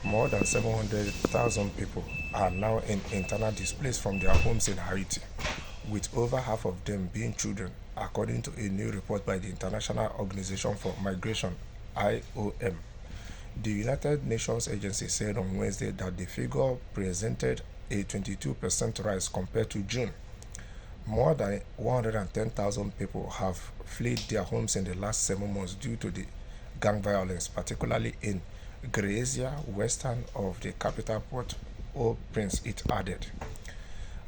More than 700,000 people are now in internal displaced from their homes in Haiti, with over half of them being children, according to a new report by the International Organization for Migration (IOM). The United Nations agency said on Wednesday that the figure presented a 22% rise compared to June. More than 110,000 people have fled their homes in the last 7 months due to the gang violence, particularly in Grazia, western of the capital Port-au-Prince, it added.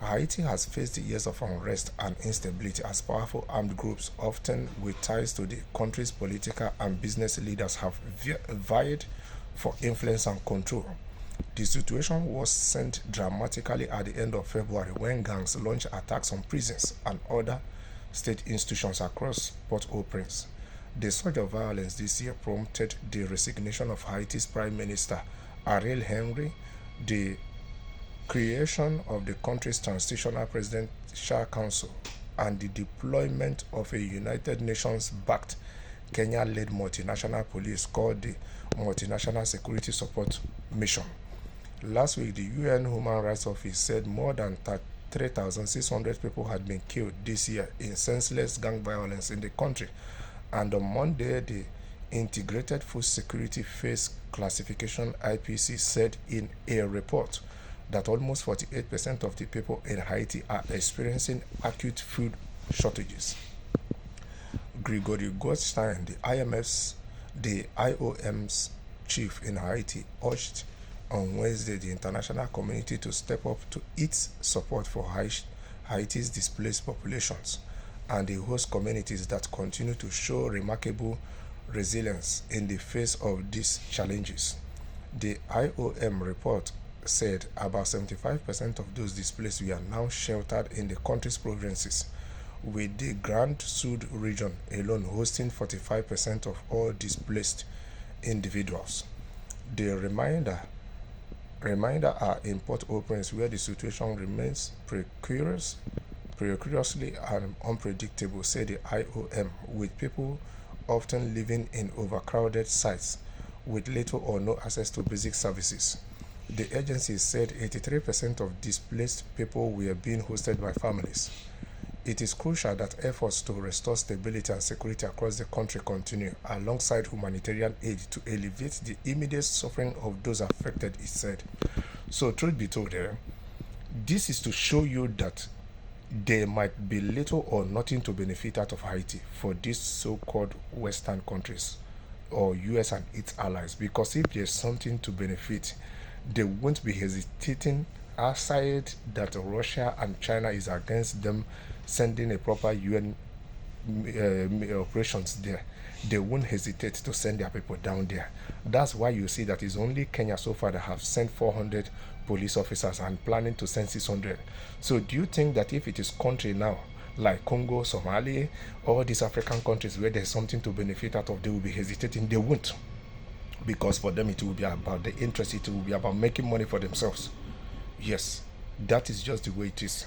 Haiti has faced years of unrest and instability as powerful armed groups, often with ties to the country's political and business leaders, have vied for influence and control. The situation worsened dramatically at the end of February when gangs launched attacks on prisons and other state institutions across Port-au-Prince. The surge of violence this year prompted the resignation of Haiti's Prime Minister Ariel Henry, the creation of the country's Transitional Presidential Council, and the deployment of a United Nations-backed Kenya-led multinational police called the Multinational Security Support Mission. Last week, the UN Human Rights Office said more than 3,600 people had been killed this year in senseless gang violence in the country, and on Monday, the Integrated Food Security Phase Classification (IPC) said in a report that almost 48% of the people in Haiti are experiencing acute food shortages. Gregory Goldstein, the IOM's chief in Haiti, urged on Wednesday the international community to step up to its support for Haiti's displaced populations and the host communities that continue to show remarkable resilience in the face of these challenges. The IOM report said about 75% of those displaced were now sheltered in the country's provinces, with the Grand Sud region alone hosting 45% of all displaced individuals. The remainder are in Port-au-Prince, where the situation remains precariously and unpredictable, said the IOM, with people often living in overcrowded sites with little or no access to basic services. The agency said 83% of displaced people were being hosted by families. It is crucial that efforts to restore stability and security across the country continue, alongside humanitarian aid to alleviate the immediate suffering of those affected, it said. So, truth be told, this is to show you that there might be little or nothing to benefit out of Haiti for these so-called Western countries or US and its allies, because if there's something to benefit, they won't be hesitating, aside that Russia and China is against them sending a proper UN operations there. They won't hesitate to send their people down there. That's why you see that it's only Kenya so far that have sent 400 police officers and planning to send 600. So do you think that if it is country now like Congo, Somalia, all these African countries where there's something to benefit out of, they will be hesitating? They won't, because for them it will be about the interest, it will be about making money for themselves. Yes, that is just the way it is.